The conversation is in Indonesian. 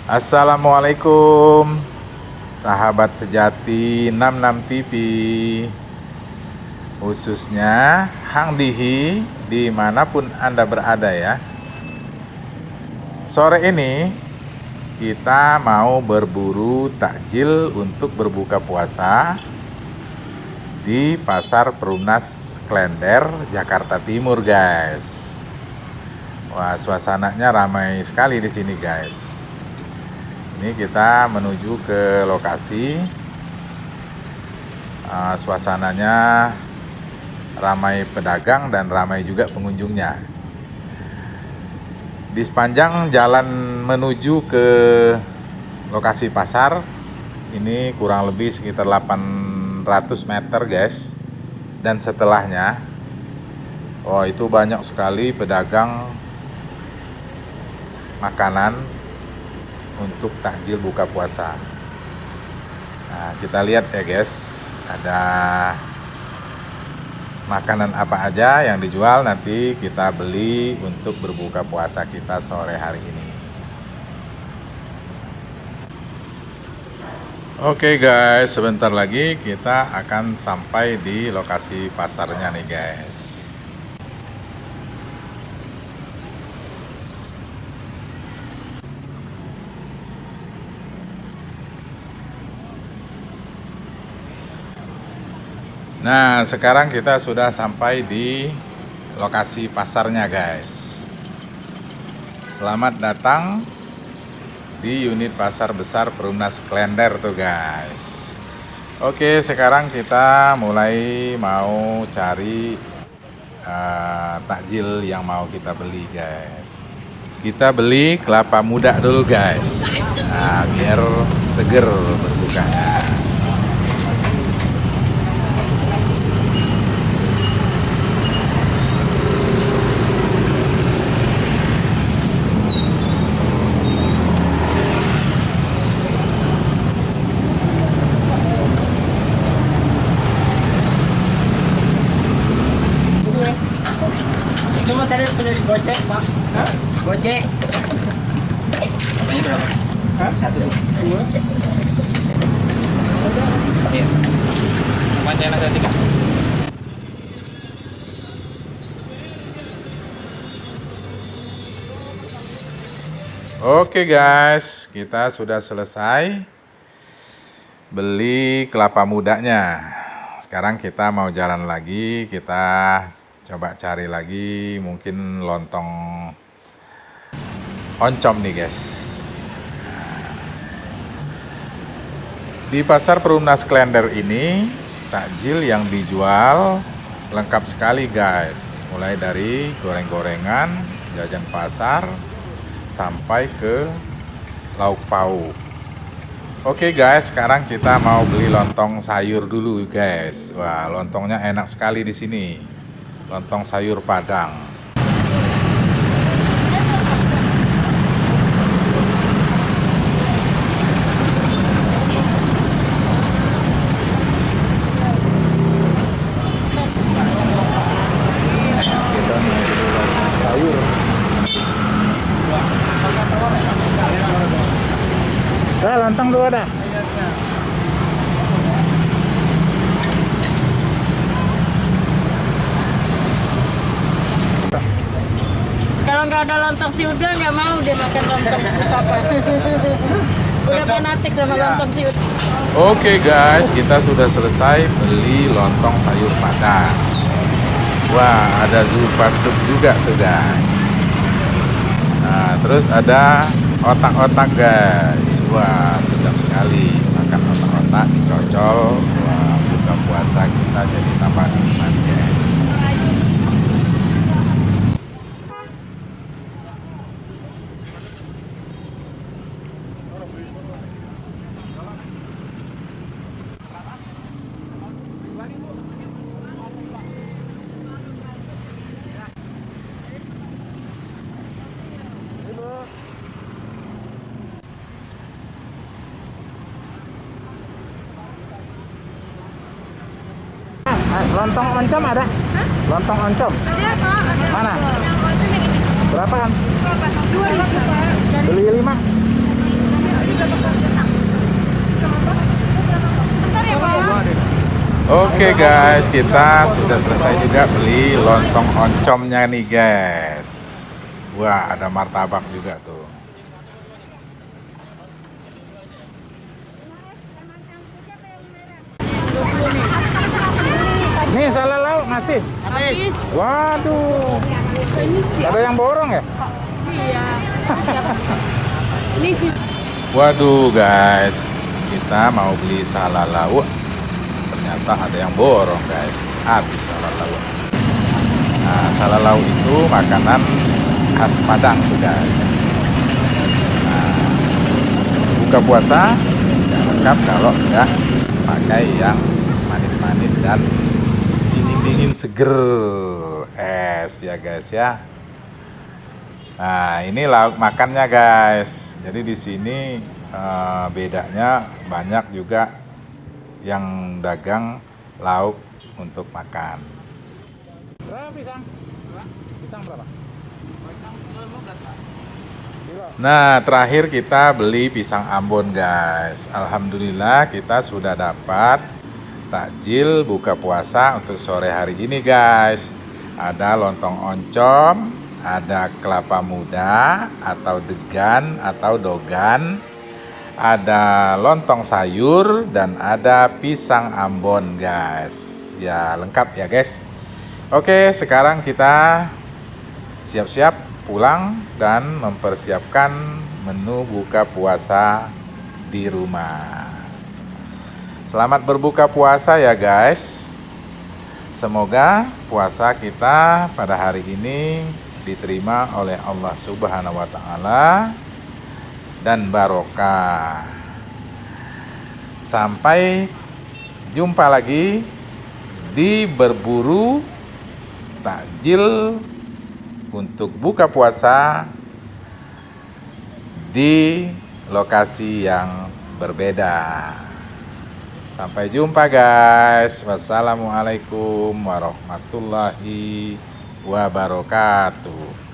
Assalamualaikum sahabat sejati 66 TV, khususnya Hang Dihi dimanapun Anda berada ya. Sore ini kita mau berburu takjil untuk berbuka puasa di Pasar Perumnas Klender, Jakarta Timur guys. Wah, suasananya ramai sekali di sini guys. Ini kita menuju ke lokasi. Suasananya ramai pedagang dan ramai juga pengunjungnya. Di sepanjang jalan menuju ke lokasi pasar ini kurang lebih sekitar 800 meter guys. Dan setelahnya, oh itu banyak sekali pedagang makanan untuk takjil buka puasa. Nah, kita lihat ya guys, ada makanan apa aja yang dijual, nanti kita beli untuk berbuka puasa kita sore hari ini. Oke guys, sebentar lagi kita akan sampai di lokasi pasarnya nih guys. Nah, sekarang kita sudah sampai di lokasi pasarnya guys. Selamat datang di unit pasar besar Perumnas Klender tuh guys. Oke, sekarang kita mulai mau cari takjil yang mau kita beli guys. Kita beli kelapa muda dulu guys. Nah, biar seger berbukanya. Cuma tadi punya gocek pak. Hah? Gocek. Ini berapa? Hah? Satu dua. Iya. Macam nasi tiga. Oke guys, kita sudah selesai beli kelapa mudanya. Sekarang kita mau jalan lagi, kita coba cari lagi mungkin lontong oncom nih guys. Di Pasar Perumnas Klender ini takjil yang dijual lengkap sekali guys. Mulai dari goreng-gorengan, jajan pasar, sampai ke lauk pauk. Oke guys, sekarang kita mau beli lontong sayur dulu guys. Wah, lontongnya enak sekali di sini. Lontong sayur Padang. Lontong dua dah. Kalau nggak ada lontong si Uda nggak mau dia makan lontong papa. Udah fanatik sama lontong si Uda. Oke guys, kita sudah selesai beli lontong sayur Padang. Wah, ada zupa sup juga tuh guys. Nah, terus ada otak-otak guys. Wah, sedap sekali makan otak-otak dicocol. Wah, buka puasa kita jadi tambah nikmat guys. Lontong oncom ada? Hah? Lontong oncom? Ada Pak. Mana? Yang oncom yang ini. Berapaan? 2.000 Pak. Beli 5? Oke guys, kita sudah selesai juga beli lontong oncomnya nih guys. Wah, ada martabak juga tuh. Nih salah lauk ngasih. Habis. Waduh, Ini sih. ada yang borong ya? Iya. Ini sih. Waduh guys, kita mau beli salah lauk, ternyata ada yang borong guys, habis salah lauk. Nah, salah lauk itu makanan khas Padang tuh guys. Nah, buka puasa nggak lengkap kalau nggak pakai yang manis-manis dan dingin-dingin seger es ya guys ya. Nah, ini lauk makannya guys. Jadi di sini bedanya banyak juga yang dagang lauk untuk makan. Berapa pisang? Pisang berapa? Nah, terakhir kita beli pisang Ambon guys. Alhamdulillah kita sudah dapat takjil buka puasa untuk sore hari ini guys. Ada lontong oncom, ada kelapa muda atau degan atau dogan, ada lontong sayur, dan ada pisang Ambon guys. Ya lengkap ya guys. Oke, sekarang kita siap-siap pulang dan mempersiapkan menu buka puasa di rumah. Selamat berbuka puasa ya guys. Semoga puasa kita pada hari ini diterima oleh Allah Subhanahu wa taala dan barokah. Sampai jumpa lagi di berburu takjil untuk buka puasa di lokasi yang berbeda. Sampai jumpa guys. Wassalamualaikum warahmatullahi wabarakatuh.